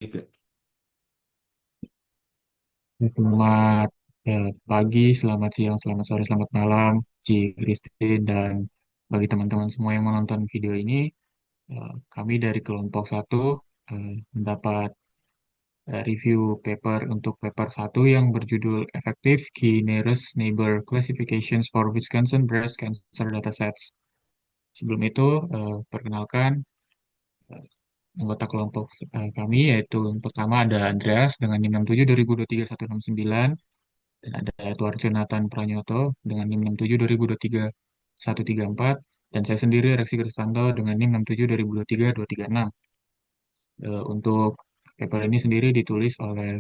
Oke. Selamat pagi, selamat siang, selamat sore, selamat malam, Ci Christine, dan bagi teman-teman semua yang menonton video ini, kami dari kelompok satu mendapat review paper untuk paper satu yang berjudul Effective Key Nearest Neighbor Classifications for Wisconsin Breast Cancer Datasets. Sebelum itu, perkenalkan eh, anggota kelompok kami, yaitu yang pertama ada Andreas dengan NIM 67 2023 169. Dan ada Edward Jonathan Pranyoto dengan NIM 67 2023 134, dan saya sendiri Reksi Kristanto dengan NIM 67 2023 236. Untuk paper ini sendiri ditulis oleh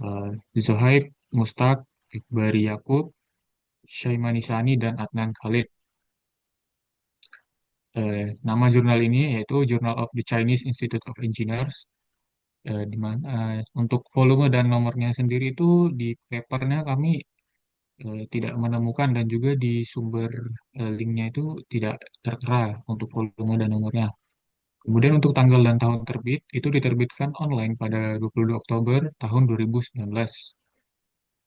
eh, Zohaib Mustaq, Iqbari Yakub, Syaimani Sani, dan Adnan Khalid. Nama jurnal ini yaitu Journal of the Chinese Institute of Engineers. Di mana untuk volume dan nomornya sendiri itu di papernya kami tidak menemukan, dan juga di sumber linknya itu tidak tertera untuk volume dan nomornya. Kemudian untuk tanggal dan tahun terbit itu diterbitkan online pada 22 Oktober tahun 2019.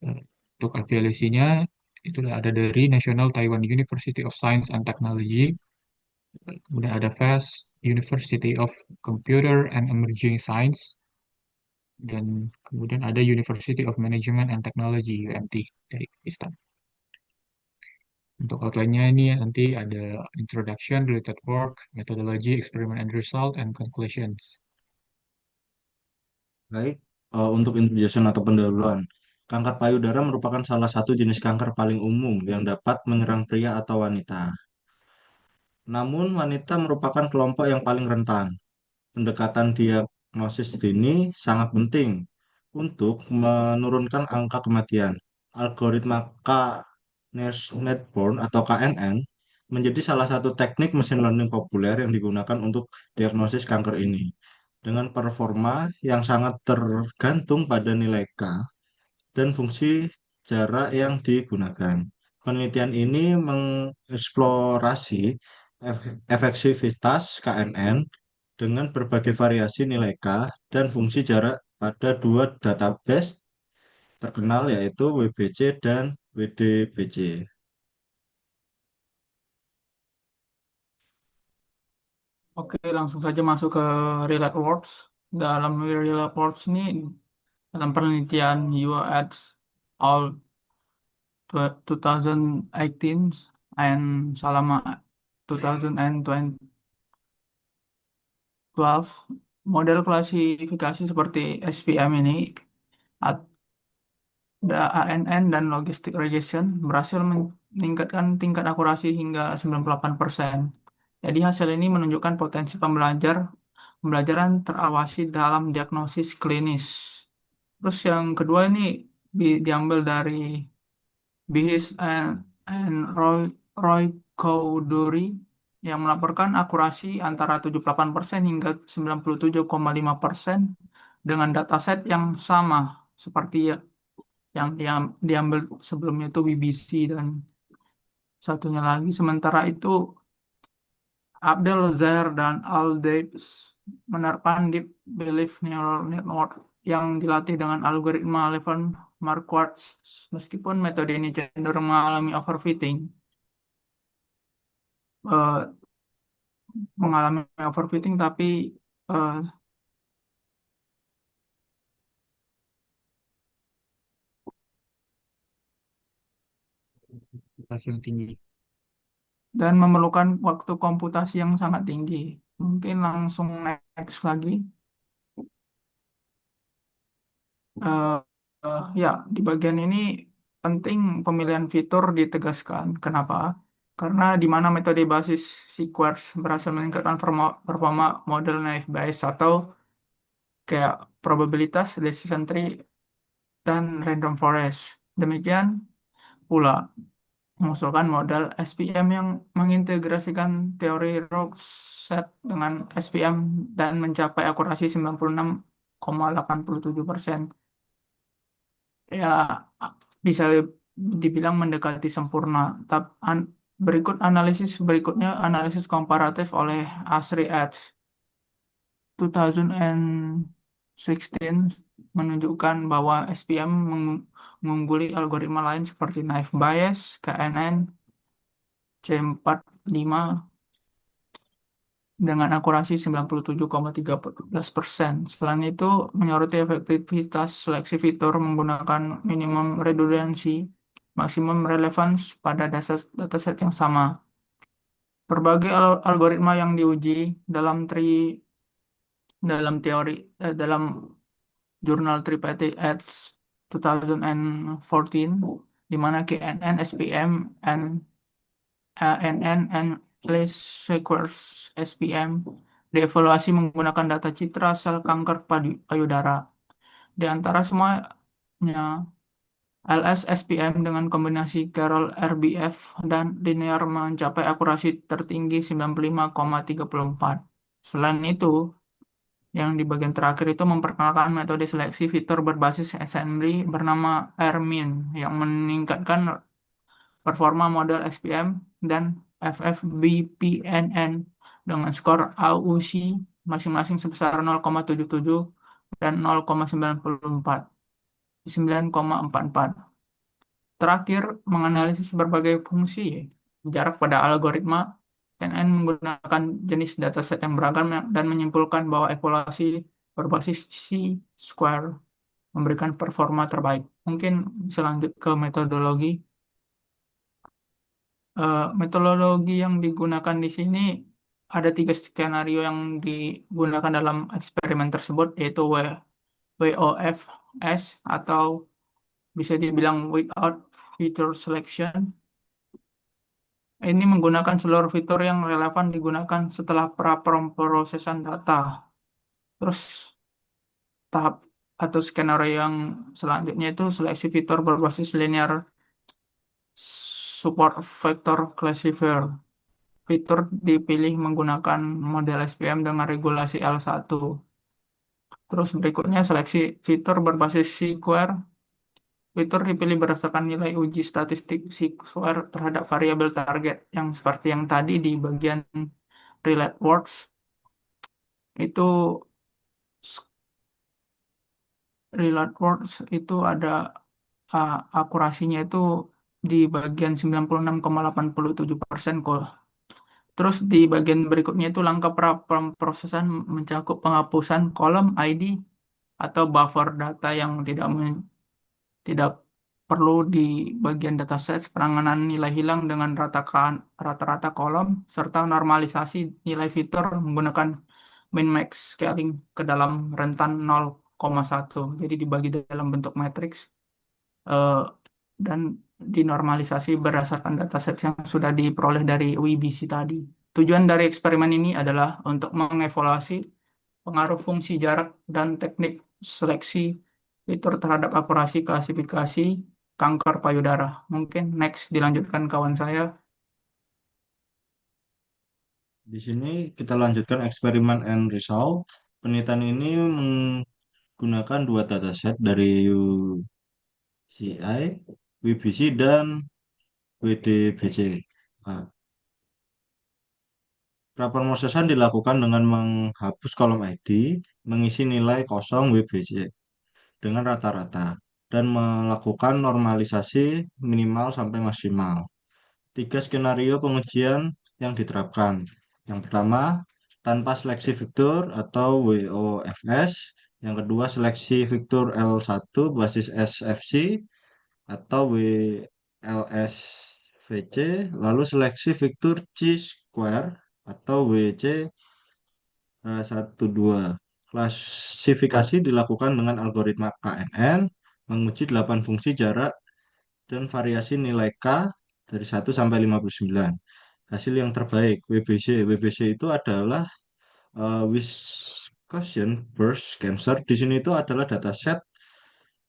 Eh, untuk afiliasinya itu ada dari National Taiwan University of Science and Technology, kemudian ada FAS University of Computer and Emerging Science, dan kemudian ada University of Management and Technology UMT dari Pakistan. Untuk outline-nya ini nanti ada introduction, related work, methodology, experiment and result, and conclusions. Baik, untuk introduction atau pendahuluan, kanker payudara merupakan salah satu jenis kanker paling umum yang dapat menyerang pria atau wanita. Namun, wanita merupakan kelompok yang paling rentan. Pendekatan diagnosis dini sangat penting untuk menurunkan angka kematian. Algoritma K-Netborn atau KNN menjadi salah satu teknik machine learning populer yang digunakan untuk diagnosis kanker ini. Dengan performa yang sangat tergantung pada nilai K dan fungsi jarak yang digunakan. Penelitian ini mengeksplorasi efektivitas KNN dengan berbagai variasi nilai K dan fungsi jarak pada dua database terkenal yaitu WBC dan WDBC. Oke, langsung saja masuk ke Relate Words. Dalam Relate Words ini, dalam penelitian UX all 2018 and selama 2012, model klasifikasi seperti SPM ini, ada ANN dan Logistic Regression, berhasil meningkatkan tingkat akurasi hingga 98%. Jadi hasil ini menunjukkan potensi pembelajaran terawasi dalam diagnosis klinis. Terus yang kedua ini diambil dari Bihis and Roy Cowdery yang melaporkan akurasi antara 78% hingga 97,5% dengan dataset yang sama seperti yang diambil sebelumnya itu BBC dan satunya lagi. Sementara itu Abdel Zaher dan Al Dabbs menerapkan Deep Belief Neural Network yang dilatih dengan algoritma Levin Marquardt. Meskipun metode ini cenderung mengalami overfitting, eh, mengalami overfitting, tapi eh, Hasil yang tinggi. dan memerlukan waktu komputasi yang sangat tinggi. Mungkin langsung next lagi. Eh, ya, di bagian ini penting pemilihan fitur ditegaskan. Kenapa? Karena di mana metode basis sequence berhasil meningkatkan performa model naive Bayes atau kayak probabilitas, decision tree, dan random forest. Demikian pula mengusulkan model SPM yang mengintegrasikan teori Rorschach dengan SPM dan mencapai akurasi 96,87%. Ya, bisa dibilang mendekati sempurna. Berikut analisis berikutnya analisis komparatif oleh Asri et 2000 menunjukkan bahwa SPM mengungguli algoritma lain seperti naive Bayes, KNN, C45 dengan akurasi 97,13%. Selain itu, menyoroti efektivitas seleksi fitur menggunakan minimum redundancy, maksimum relevance pada dataset yang sama. Berbagai algoritma yang diuji dalam dalam teori dalam jurnal Tripartite Ads 2014, di mana KNN, SPM, ANN, and least sequence SPM dievaluasi menggunakan data citra sel kanker payudara. Di antara semuanya, LS-SPM dengan kombinasi Carroll RBF dan linear mencapai akurasi tertinggi 95,34. Selain itu, yang di bagian terakhir itu memperkenalkan metode seleksi fitur berbasis assembly bernama RMIN yang meningkatkan performa model SPM dan FFBPNN dengan skor AUC masing-masing sebesar 0,77 dan 0,94. 9,44. Terakhir, menganalisis berbagai fungsi jarak pada algoritma, CNN menggunakan jenis dataset yang beragam dan menyimpulkan bahwa evaluasi berbasis C-square memberikan performa terbaik. Mungkin bisa lanjut ke metodologi. Metodologi yang digunakan di sini ada 3 skenario yang digunakan dalam eksperimen tersebut, yaitu WOFS atau bisa dibilang without feature selection. Ini menggunakan seluruh fitur yang relevan digunakan setelah pra-pemrosesan data. Terus tahap atau skenario yang selanjutnya itu seleksi fitur berbasis linear support vector classifier. Fitur dipilih menggunakan model SPM dengan regulasi L1. Terus berikutnya seleksi fitur berbasis C-square. Fitur dipilih berdasarkan nilai uji statistik C-square terhadap variabel target yang seperti yang tadi di bagian relate words. Itu relate words itu ada akurasinya itu di bagian 96,87% kok. Terus di bagian berikutnya itu langkah pemrosesan mencakup penghapusan kolom ID atau buffer data yang tidak perlu di bagian dataset, penanganan nilai hilang dengan rata-rata kolom, serta normalisasi nilai fitur menggunakan min-max scaling ke dalam rentan 0,1. Jadi dibagi dalam bentuk matriks eh, dan dinormalisasi berdasarkan dataset yang sudah diperoleh dari WBC tadi. Tujuan dari eksperimen ini adalah untuk mengevaluasi pengaruh fungsi jarak dan teknik seleksi fitur terhadap akurasi klasifikasi kanker payudara. Mungkin next dilanjutkan kawan saya. Di sini kita lanjutkan eksperimen and result. Penelitian ini menggunakan dua dataset dari UCI, WBC, dan WDBC. Nah, Prapromosisan dilakukan dengan menghapus kolom ID, mengisi nilai kosong WBC dengan rata-rata, dan melakukan normalisasi minimal sampai maksimal. 3 skenario pengujian yang diterapkan. Yang pertama, tanpa seleksi fitur atau WOFS. Yang kedua, seleksi fitur L1 basis SFC atau WLSVC. Lalu seleksi fitur C-square atau WC12. Klasifikasi dilakukan dengan algoritma KNN, menguji 8 fungsi jarak dan variasi nilai K dari 1 sampai 59. Hasil yang terbaik WBC. WBC itu adalah Wisconsin Breast Cancer. Di sini itu adalah dataset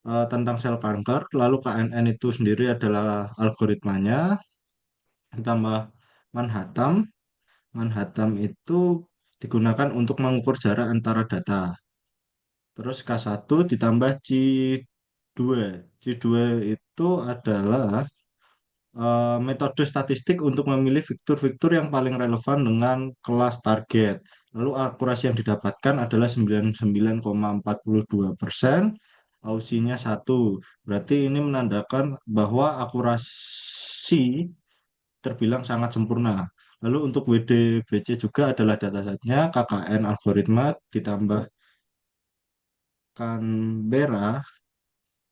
tentang sel kanker. Lalu KNN itu sendiri adalah algoritmanya. Ditambah Manhattan. Manhattan itu digunakan untuk mengukur jarak antara data. Terus K1 ditambah C2. C2 itu adalah metode statistik untuk memilih fitur-fitur yang paling relevan dengan kelas target. Lalu akurasi yang didapatkan adalah 99,42%, ausinya 1. Berarti ini menandakan bahwa akurasi terbilang sangat sempurna. Lalu untuk WDBC juga adalah datasetnya KKN algoritma ditambah Canberra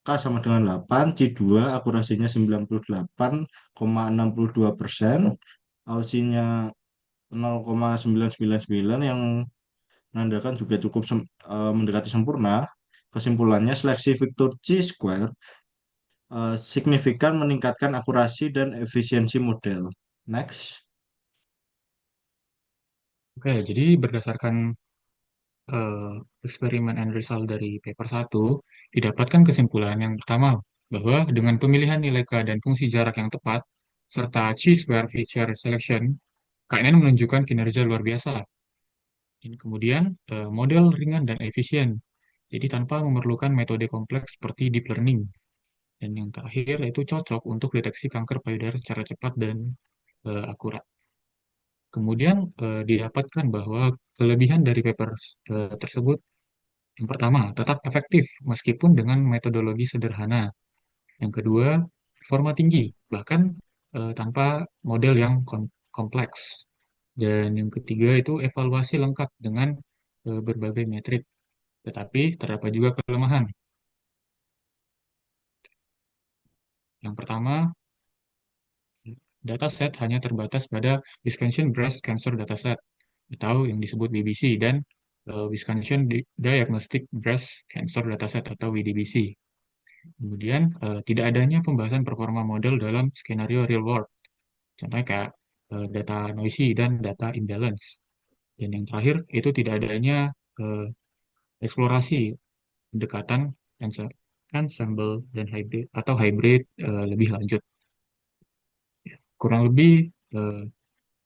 K sama dengan 8, C2 akurasinya 98,62%, Ausinya 0,999 yang menandakan juga cukup mendekati sempurna. Kesimpulannya, seleksi Victor Chi-square signifikan meningkatkan akurasi dan efisiensi model. Next. Oke, jadi berdasarkan eh, eksperimen and result dari paper satu didapatkan kesimpulan yang pertama bahwa dengan pemilihan nilai K dan fungsi jarak yang tepat, serta chi-square feature selection, KNN menunjukkan kinerja luar biasa. Dan kemudian, model ringan dan efisien, jadi tanpa memerlukan metode kompleks seperti deep learning. Dan yang terakhir, yaitu cocok untuk deteksi kanker payudara secara cepat dan akurat. Kemudian didapatkan bahwa kelebihan dari paper tersebut yang pertama, tetap efektif meskipun dengan metodologi sederhana. Yang kedua, performa tinggi, bahkan tanpa model yang kompleks. Dan yang ketiga itu evaluasi lengkap dengan berbagai metrik. Tetapi terdapat juga kelemahan. Yang pertama, dataset hanya terbatas pada Wisconsin Breast Cancer Dataset atau yang disebut BBC dan Wisconsin Diagnostic Breast Cancer Dataset atau WDBC. Kemudian, tidak adanya pembahasan performa model dalam skenario real world. Contohnya kayak data noisy dan data imbalance. Dan yang terakhir, itu tidak adanya eh, eksplorasi pendekatan ensemble dan hybrid atau hybrid lebih lanjut. Kurang lebih eh,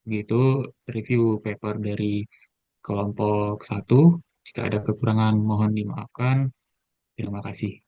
begitu review paper dari kelompok satu. Jika ada kekurangan, mohon dimaafkan. Terima kasih.